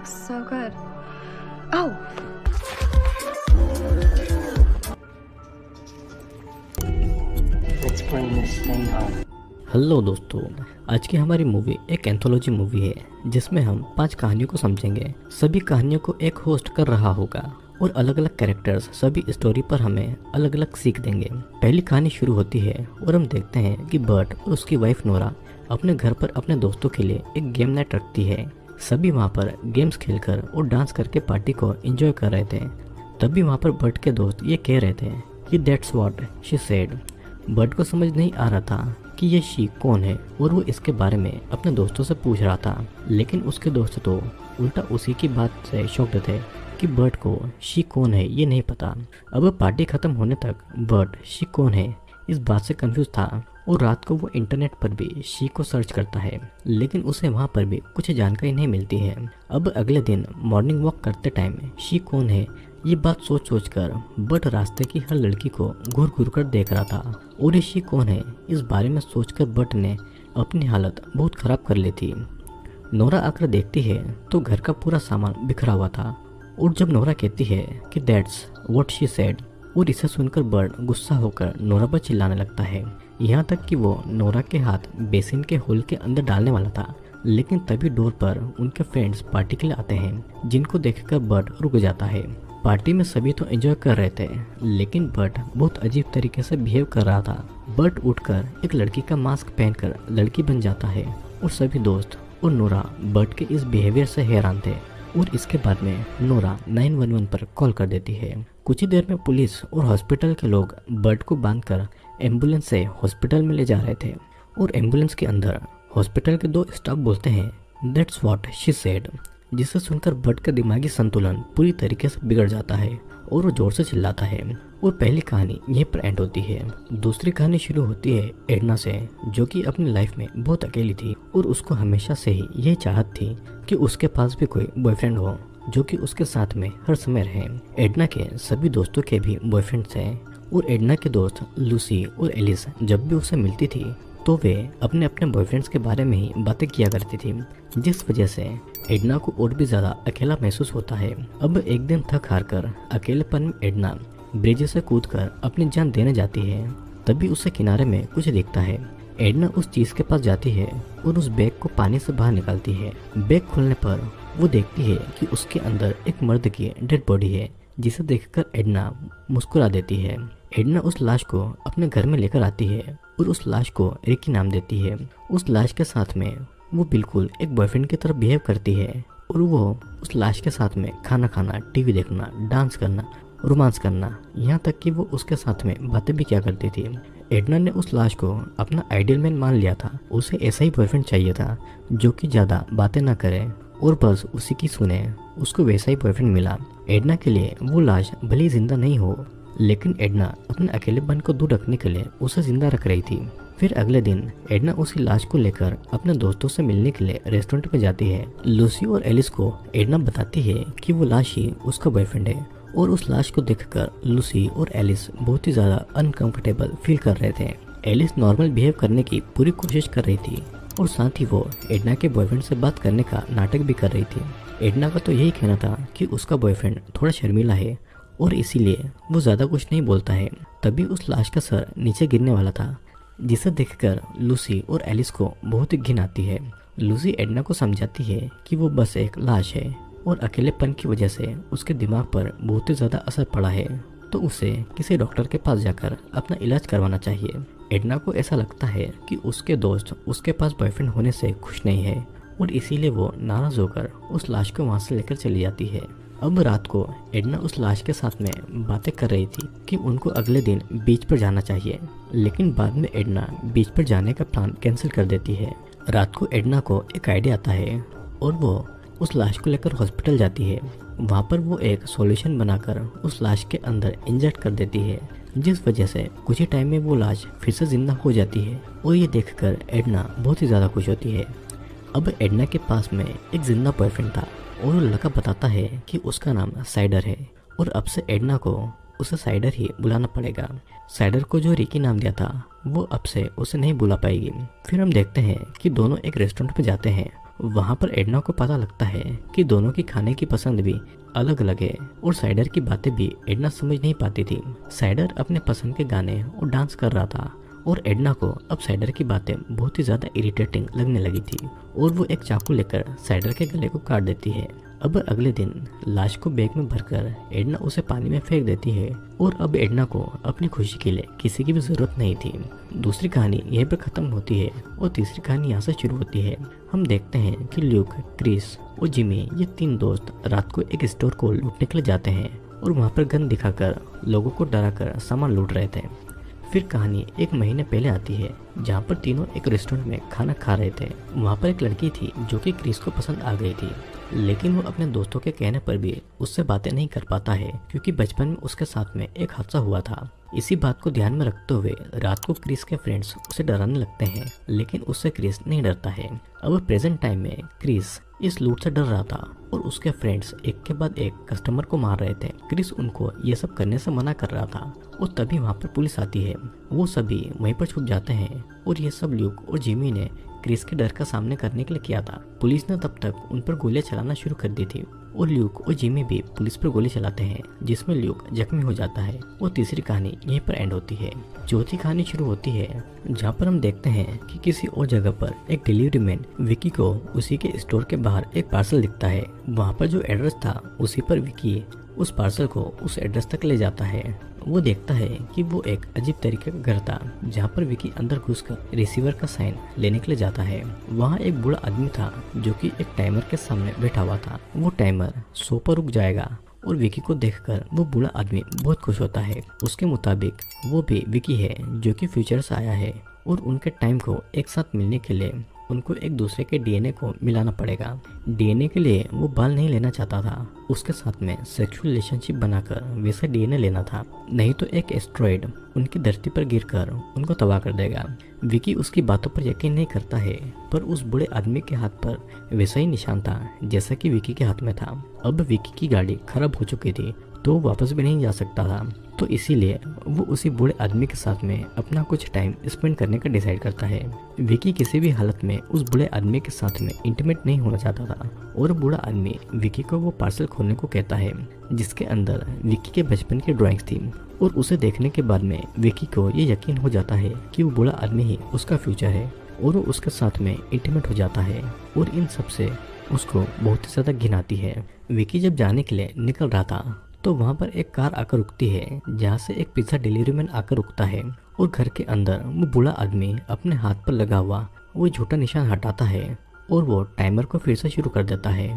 So good. Oh! Let's bring this thing home. Hello दोस्तों, आज की हमारी मूवी एक एंथोलॉजी मूवी है जिसमें हम 5 कहानियों को समझेंगे। सभी कहानियों को एक होस्ट कर रहा होगा और अलग अलग कैरेक्टर्स सभी स्टोरी पर हमें अलग अलग सीख देंगे। पहली कहानी शुरू होती है और हम देखते हैं कि बर्ट और उसकी वाइफ नोरा अपने घर पर अपने दोस्तों के लिए एक गेम नाइट रखती है। सभी वहाँ पर गेम्स खेलकर और डांस करके पार्टी को एंजॉय कर रहे थे। तभी वहाँ पर बर्ट के दोस्त ये कह रहे थे कि that's what she said. Bert को समझ नहीं आ रहा था कि ये शी कौन है और वो इसके बारे में अपने दोस्तों से पूछ रहा था, लेकिन उसके दोस्त तो उल्टा उसी की बात से शॉक्ड थे कि बर्ट को शी कौन है ये नहीं पता। अब पार्टी खत्म होने तक बर्ट शी कौन है इस बात से कंफ्यूज था और रात को वो इंटरनेट पर भी शी को सर्च करता है, लेकिन उसे वहाँ पर भी कुछ जानकारी नहीं मिलती है। अब अगले दिन मॉर्निंग वॉक करते टाइम शी कौन है ये बात सोच सोच कर बर्ट रास्ते की हर लड़की को घूर घूर कर देख रहा था और ये शी कौन है इस बारे में सोचकर बर्ट ने अपनी हालत बहुत ख़राब कर ली थी। नोरा आकर देखती है तो घर का पूरा सामान बिखरा हुआ था और जब नोरा कहती है कि दैट्स व्हाट शी सेड और इसे सुनकर बर्ट गुस्सा होकर नोरा पर चिल्लाने लगता है, यहाँ तक कि वो नोरा के हाथ बेसिन के होल के अंदर डालने वाला था। लेकिन तभी डोर पर उनके फ्रेंड्स पार्टी के लिए आते हैं जिनको देखकर बर्ट रुक जाता है। पार्टी में सभी तो एंजॉय कर रहे थे, लेकिन बर्ट बहुत अजीब तरीके से बिहेव कर रहा था। बर्ट उठकर एक लड़की का मास्क पहनकर लड़की बन जाता है और सभी दोस्त और नोरा बर्ट के इस बिहेवियर से हैरान थे और इसके बाद में नोरा 911 पर कॉल कर देती है। कुछ ही देर में पुलिस और हॉस्पिटल के लोग बर्ट को बांधकर एम्बुलेंस से हॉस्पिटल में ले जा रहे थे और एम्बुलेंस के अंदर हॉस्पिटल के 2 स्टाफ बोलते हैं दैट्स व्हाट शी सेड, जिसे सुनकर बर्ट का दिमागी संतुलन पूरी तरीके से बिगड़ जाता है और वो जोर से चिल्लाता है। और पहली कहानी यहीं पर एंड होती है। दूसरी कहानी शुरू होती है एडना से, जो कि अपनी लाइफ में बहुत अकेली थी और उसको हमेशा से ही यही चाहत थी कि उसके पास भी कोई बॉयफ्रेंड हो जो कि उसके साथ में हर समय रहे। एडना के सभी दोस्तों के भी बॉयफ्रेंड थे और एडना के दोस्त लूसी और एलिस जब भी उसे मिलती थी तो वे अपने अपने बॉयफ्रेंड्स के बारे में ही बातें किया करती थी, जिस वजह से एडना को और भी ज़्यादा अकेला महसूस होता है। अब एक दिन थक हार कर अकेलेपन में एडना ब्रिज से कूदकर अपनी जान देने जाती है। तभी उसे किनारे में कुछ दिखता है। एडना उस चीज़ के पास जाती है और उस बैग को पानी से बाहर निकालती है। बैग खोलने पर वो देखती है कि उसके अंदर एक मर्द की डेड बॉडी है, जिसे देखकर एडना मुस्कुरा देती है। एडना उस लाश को अपने घर में लेकर आती है और उस लाश को रिकी नाम देती है। उस लाश के साथ में वो बिल्कुल एक बॉयफ्रेंड की तरह बिहेव करती है और वो उस लाश के साथ में खाना खाना, टीवी देखना, डांस करना, रोमांस करना, यहाँ तक कि वो उसके साथ में बातें भी क्या करती थी। एडना ने उस लाश को अपना आइडियल मैन मान लिया था। उसे ऐसा ही बॉयफ्रेंड चाहिए था जो कि ज़्यादा बातें ना करे और बस उसी की सुने। उसको वैसा ही बॉयफ्रेंड मिला। एडना के लिए वो लाश भले ही जिंदा नहीं हो, लेकिन एडना अपने अकेलेपन को दूर रखने के लिए उसे जिंदा रख रही थी। फिर अगले दिन एडना उसी लाश को लेकर अपने दोस्तों से मिलने के लिए रेस्टोरेंट में जाती है। लूसी और एलिस को एडना बताती है कि वो लाश ही उसका बॉयफ्रेंड है और उस लाश को देखकर लूसी और एलिस बहुत ही ज़्यादा अनकंफर्टेबल फील कर रहे थे। एलिस नॉर्मल बिहेव करने की पूरी कोशिश कर रही थी और साथ ही वो एडना के बॉयफ्रेंड से बात करने का नाटक भी कर रही थी। एडना का तो यही कहना था कि उसका बॉयफ्रेंड थोड़ा शर्मीला है और इसीलिए वो ज़्यादा कुछ नहीं बोलता है। तभी उस लाश का सर नीचे गिरने वाला था, जिसे देखकर लूसी और एलिस को बहुत ही घिन आती है। लूसी एडना को समझाती है कि वो बस एक लाश है और अकेलेपन की वजह से उसके दिमाग पर बहुत ही ज़्यादा असर पड़ा है, तो उसे किसी डॉक्टर के पास जाकर अपना इलाज करवाना चाहिए। एडना को ऐसा लगता है कि उसके दोस्त उसके पास बॉयफ्रेंड होने से खुश नहीं है और इसीलिए वो नाराज़ होकर उस लाश को वहाँ से लेकर चली जाती है। अब रात को एडना उस लाश के साथ में बातें कर रही थी कि उनको अगले दिन बीच पर जाना चाहिए, लेकिन बाद में एडना बीच पर जाने का प्लान कैंसिल कर देती है। रात को एडना को एक आइडिया आता है और वो उस लाश को लेकर हॉस्पिटल जाती है। वहाँ पर वो एक सॉल्यूशन बनाकर उस लाश के अंदर इंजेक्ट कर देती है, जिस वजह से कुछ ही टाइम में वो लाश फिर से जिंदा हो जाती है और ये देखकर एडना बहुत ही ज़्यादा खुश होती है। अब एडना के पास में एक जिंदा बॉयफ्रेंड था और वो लड़का बताता है कि उसका नाम साइडर है और अब से एडना को उसे साइडर ही बुलाना पड़ेगा। साइडर को जो रिकी नाम दिया था वो अब से उसे नहीं बुला पाएगी। फिर हम देखते हैं कि दोनों एक रेस्टोरेंट में जाते हैं वहाँ पर एडना को पता लगता है कि दोनों की खाने की पसंद भी अलग अलग है और साइडर की बातें भी एडना समझ नहीं पाती थी। साइडर अपने पसंद के गाने और डांस कर रहा था और एडना को अब साइडर की बातें बहुत ही ज़्यादा इरिटेटिंग लगने लगी थी और वो एक चाकू लेकर साइडर के गले को काट देती है। अब अगले दिन लाश को बैग में भरकर एडना उसे पानी में फेंक देती है और अब एडना को अपनी खुशी के लिए किसी की भी ज़रूरत नहीं थी। दूसरी कहानी यहीं पर ख़त्म होती है और तीसरी कहानी यहाँ से शुरू होती है। हम देखते हैं कि ल्यूक, क्रिस और जिमी ये 3 दोस्त रात को एक स्टोर को लूटने के लिए जाते हैं और वहाँ पर गन दिखाकर लोगों को डराकर सामान लूट रहे थे। फिर कहानी 1 महीने पहले आती है जहाँ पर तीनों एक रेस्टोरेंट में खाना खा रहे थे। वहाँ पर एक लड़की थी जो कि क्रिस को पसंद आ गई थी, लेकिन वो अपने दोस्तों के कहने पर भी उससे बातें नहीं कर पाता है क्योंकि बचपन में उसके साथ में एक हादसा हुआ था। इसी बात को ध्यान में रखते हुए रात को क्रिस के फ्रेंड्स उसे डराने लगते हैं, लेकिन उससे क्रिस नहीं डरता है। अब प्रेजेंट टाइम में क्रिस इस लूट से डर रहा था और उसके फ्रेंड्स एक के बाद एक कस्टमर को मार रहे थे। क्रिस उनको ये सब करने से मना कर रहा था और तभी वहाँ पर पुलिस आती है। वो सभी वहीं पर छुप जाते हैं और ये सब ल्यूक और जिमी ने क्रिस के डर का सामना करने के लिए किया था। पुलिस ने तब तक उन पर गोलियां चलाना शुरू कर दी थी और ल्यूक और जिमी भी पुलिस पर गोली चलाते हैं, जिसमें ल्यूक जख्मी हो जाता है और तीसरी कहानी यहीं पर एंड होती है। चौथी कहानी शुरू होती है जहाँ पर हम देखते हैं कि किसी और जगह पर एक डिलीवरी मैन विकी को उसी के स्टोर के बाहर एक पार्सल दिखता है। वहाँ पर जो एड्रेस था उसी पर विकी उस पार्सल को उस एड्रेस तक ले जाता है। वो देखता है कि वो एक अजीब तरीके का घर था जहाँ पर विकी अंदर घुसकर रिसीवर का साइन लेने के लिए जाता है। वहाँ एक बूढ़ा आदमी था जो कि एक टाइमर के सामने बैठा हुआ था। वो टाइमर 100 पर रुक जाएगा और विकी को देखकर वो बूढ़ा आदमी बहुत खुश होता है। उसके मुताबिक वो भी विकी है जो कि फ्यूचर से आया है और उनके टाइम को एक साथ मिलने के लिए उनको एक दूसरे के डीएनए को मिलाना पड़ेगा। डीएनए के लिए वो बाल नहीं लेना चाहता था, उसके साथ में सेक्सुअल रिलेशनशिप बनाकर वैसे डीएनए लेना था, नहीं तो एक एस्ट्रॉइड उनकी धरती पर गिरकर उनको तबाह कर देगा। विकी उसकी बातों पर यकीन नहीं करता है, पर उस बूढ़े आदमी के हाथ पर वैसा ही निशान था जैसा कि विकी के हाथ में था। अब विकी की गाड़ी खराब हो चुकी थी तो वो वापस भी नहीं जा सकता था, तो इसीलिए वो उसी बूढ़े आदमी के साथ में अपना कुछ टाइम स्पेंड करने का डिसाइड करता है। विकी किसी भी हालत में उस बूढ़े आदमी के साथ में इंटीमेट नहीं होना चाहता था और बूढ़ा आदमी विकी को वो पार्सल खोलने को कहता है जिसके अंदर विकी के बचपन की ड्राइंग्स थी और उसे देखने के बाद में विकी को ये यकीन हो जाता है कि वो बूढ़ा आदमी ही उसका फ्यूचर है और वो उसके साथ में इंटीमेट हो जाता है और इन सब से उसको बहुत ही ज़्यादा घिन आती है। विकी जब जाने के लिए निकल रहा था तो वहाँ पर एक कार आकर रुकती है जहाँ से एक पिज्ज़ा डिलीवरी मैन आकर रुकता है और घर के अंदर वो बूढ़ा आदमी अपने हाथ पर लगा हुआ वो झूठा निशान हटाता है और वो टाइमर को फिर से शुरू कर देता है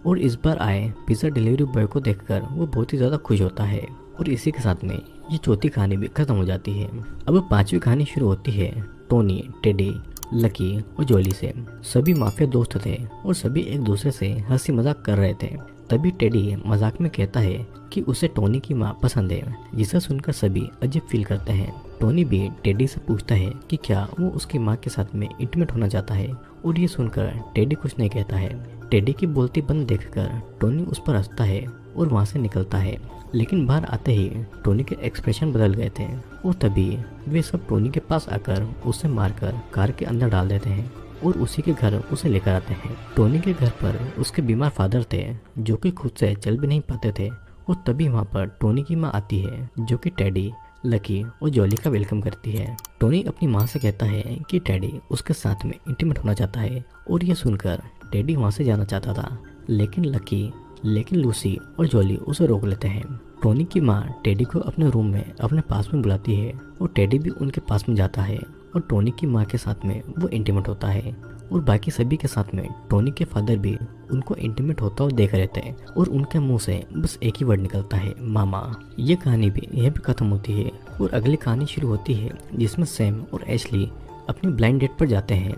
और इस बार आए पिज़्ज़ा डिलीवरी बॉय को देखकर वो बहुत ही ज़्यादा खुश होता है और इसी के साथ में ये चौथी कहानी भी खत्म हो जाती है। अब 5वीं कहानी शुरू होती है टोनी, टेडी, लकी और जॉली से। सभी माफिया दोस्त थे और सभी एक दूसरे से हंसी मजाक कर रहे थे। तभी टेडी मजाक में कहता है कि उसे टोनी की माँ पसंद है, जिसे सुनकर सभी अजीब फील करते हैं। टोनी भी टेडी से पूछता है कि क्या वो उसकी माँ के साथ में इंटीमेट होना चाहता है और ये सुनकर टेडी कुछ नहीं कहता है। टेडी की बोलती बंद देखकर टोनी उस पर हंसता है और वहाँ से निकलता है, लेकिन बाहर आते ही टोनी के एक्सप्रेशन बदल गए थे और तभी वे सब टोनी के पास आकर उसे मारकर कार के अंदर डाल देते हैं और उसी के घर उसे लेकर आते हैं। टोनी के घर पर उसके बीमार फादर थे जो कि खुद से चल भी नहीं पाते थे और तभी वहाँ पर टोनी की माँ आती है जो कि टेडी, लकी और जॉली का वेलकम करती है। टोनी अपनी माँ से कहता है कि टेडी उसके साथ में इंटीमेट होना चाहता है और ये सुनकर टेडी वहाँ से जाना चाहता था, लेकिन लूसी और जॉली उसे रोक लेते हैं। टोनी की माँ टेडी को अपने रूम में अपने पास में बुलाती है और टेडी भी उनके पास में जाता है और टोनी की माँ के साथ में वो इंटीमेट होता है और बाकी सभी के साथ में टोनी के फादर भी उनको इंटीमेट होता हुआ देख रहे थे और उनके मुंह से बस एक ही वर्ड निकलता है, मामा। ये कहानी भी यहीं पे खत्म होती है और अगली कहानी शुरू होती है जिसमें सैम और एशली अपनी ब्लाइंड डेट पर जाते हैं।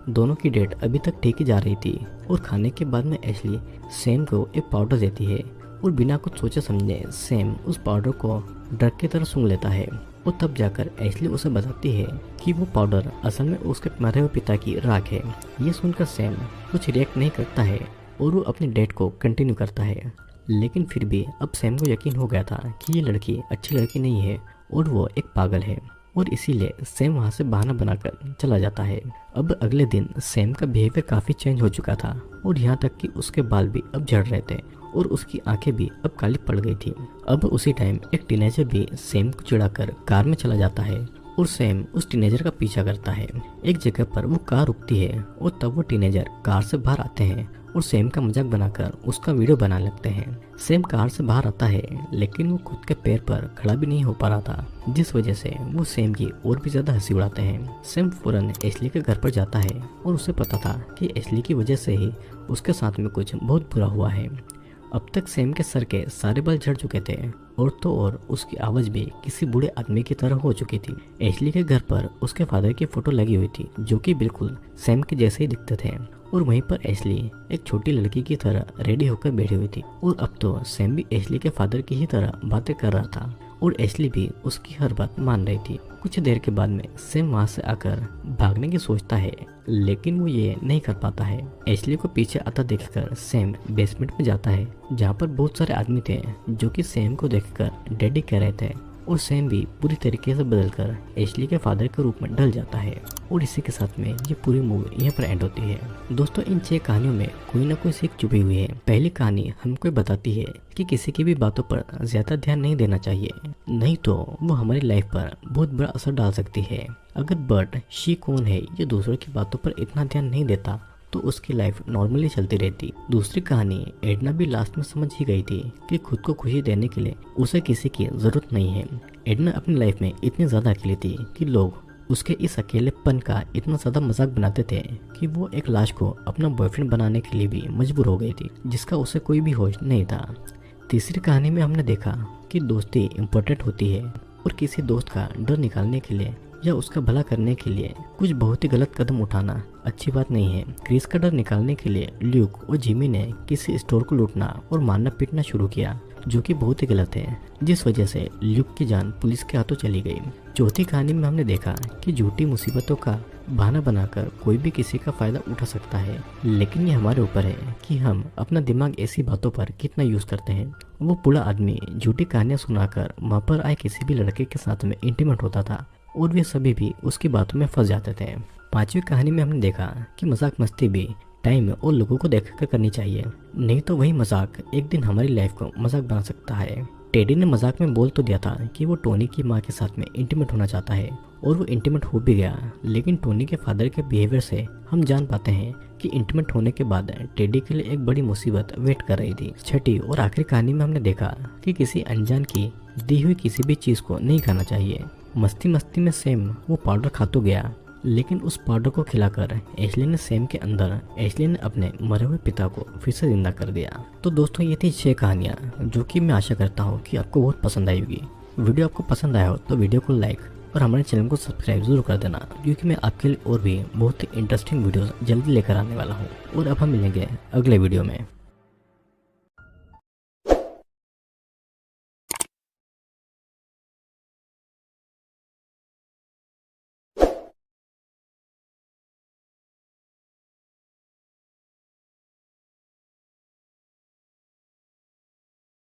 दोनों की डेट अभी तक ठीक ही जा रही थी और खाने के बाद में एशली सैम को एक पाउडर देती है और बिना कुछ सोचे समझे सैम उस पाउडर को ड्रग की तरह सूंघ लेता है और तब जाकर एशली उसे बताती है कि वो पाउडर असल में उसके मरे हुए पिता की राख है। ये सुनकर सैम कुछ रिएक्ट नहीं करता है और वो अपनी डेट को कंटिन्यू करता है, लेकिन फिर भी अब सैम को यकीन हो गया था कि ये लड़की अच्छी लड़की नहीं है और वो एक पागल है और इसीलिए सैम वहाँ से बहाना बनाकर चला जाता है। अब अगले दिन सैम का बिहेवियर काफ़ी चेंज हो चुका था और यहाँ तक कि उसके बाल भी अब झड़ रहे थे और उसकी आंखें भी अब काली पड़ गई थी। अब उसी टाइम एक टीनेजर भी सैम को चिढ़ाकर कार में चला जाता है और सैम उस टीनेजर का पीछा करता है। एक जगह पर वो कार रुकती है और तब वो टीनेजर कार से बाहर आते हैं और सैम का मजाक बनाकर उसका वीडियो बना लगते हैं। सैम कार से बाहर आता है लेकिन वो खुद के पैर पर खड़ा भी नहीं हो पा रहा था, जिस वजह से वो सैम की और भी ज्यादा हंसी उड़ाते हैं। सैम फौरन एशली के घर पर जाता है और उसे पता था कि एशली की वजह से ही उसके साथ में कुछ बहुत बुरा हुआ है। अब तक सैम के सर के सारे बाल झड़ चुके थे और तो और उसकी आवाज भी किसी बूढ़े आदमी की तरह हो चुकी थी। एशली के घर पर उसके फादर की फोटो लगी हुई थी जो कि बिल्कुल सैम के जैसे ही दिखते थे और वहीं पर एशली एक छोटी लड़की की तरह रेडी होकर बैठी हुई थी और अब तो सैम भी एशली के फादर की ही तरह बातें कर रहा था और एशली भी उसकी हर बात मान रही थी। कुछ देर के बाद में सैम वहां से आकर भागने की सोचता है लेकिन वो ये नहीं कर पाता है। एशली को पीछे आता देखकर सैम बेसमेंट में जाता है जहाँ पर बहुत सारे आदमी थे जो कि सैम को देखकर डैडी कह रहे थे और सैम भी पूरी तरीके से बदलकर एशली के फादर के रूप में ढल जाता है। और इसी के साथ में ये पूरी मूवी यहाँ पर एंड होती है। दोस्तों इन 6 कहानियों में कोई ना कोई सीख छुपी हुई है। पहली कहानी हमको बताती है कि किसी की भी बातों पर ज्यादा ध्यान नहीं देना चाहिए, नहीं तो वो हमारी लाइफ पर बहुत बड़ा असर डाल सकती है। अगर बर्ट शी कौन है ये दूसरों की बातों पर इतना ध्यान नहीं देता तो उसकी लाइफ नॉर्मली चलती रहती। दूसरी कहानी एडना भी लास्ट में समझ ही गई थी कि खुद को खुशी देने के लिए उसे किसी की जरूरत नहीं है। एडना अपनी लाइफ में इतनी ज्यादा अकेली थी कि लोग उसके इस अकेलेपन का इतना ज्यादा मजाक बनाते थे कि वो एक लाश को अपना बॉयफ्रेंड बनाने के लिए भी मजबूर हो गई थी, जिसका उसे कोई भी होश नहीं था। तीसरी कहानी में हमने देखा कि दोस्ती इम्पोर्टेंट होती है और किसी दोस्त का डर निकालने के लिए या उसका भला करने के लिए कुछ बहुत ही गलत कदम उठाना अच्छी बात नहीं है। क्रिस का डर निकालने के लिए ल्यूक और जिमी ने किसी स्टोर को लूटना और मारना पीटना शुरू किया जो कि बहुत ही गलत है, जिस वजह से ल्यूक की जान पुलिस के हाथों चली गई। चौथी कहानी में हमने देखा कि झूठी मुसीबतों का बहाना बनाकर कोई भी किसी का फायदा उठा सकता है, लेकिन ये हमारे ऊपर है कि हम अपना दिमाग ऐसी बातों पर कितना यूज करते हैं। वो बूढ़ा आदमी झूठी कहानियां सुनाकर वहाँ पर आए किसी भी लड़के के साथ में इंटीमेट होता था और वे सभी भी उसकी बातों में फंस जाते थे। पांचवी कहानी में हमने देखा कि मजाक मस्ती भी टाइम और लोगों को देखकर करनी चाहिए, नहीं तो वही मजाक एक दिन हमारी लाइफ को मजाक बना सकता है। टेडी ने मजाक में बोल तो दिया था कि वो टोनी की माँ के साथ में इंटीमेट होना चाहता है और वो इंटीमेट हो भी गया, लेकिन टोनी के फादर के बिहेवियर से हम जान पाते हैं कि इंटीमेट होने के बाद टेडी के लिए एक बड़ी मुसीबत वेट कर रही थी। छठी और आखिरी कहानी में हमने देखा कि किसी अनजान की दी हुई किसी भी चीज को नहीं खाना चाहिए। मस्ती मस्ती में सैम वो पाउडर खा तो गया, लेकिन उस पाउडर को खिलाकर एशली ने सैम के अंदर एशली ने अपने मरे हुए पिता को फिर से जिंदा कर दिया। तो दोस्तों ये थी 6 कहानियाँ जो कि मैं आशा करता हूँ कि आपको बहुत पसंद आई होगी। वीडियो आपको पसंद आया हो तो वीडियो को लाइक और हमारे चैनल को सब्सक्राइब जरूर कर देना, क्योंकि मैं आपके लिए और भी बहुत ही इंटरेस्टिंग वीडियोस जल्दी लेकर आने वाला हूँ। और अब हम मिलेंगे अगले वीडियो में।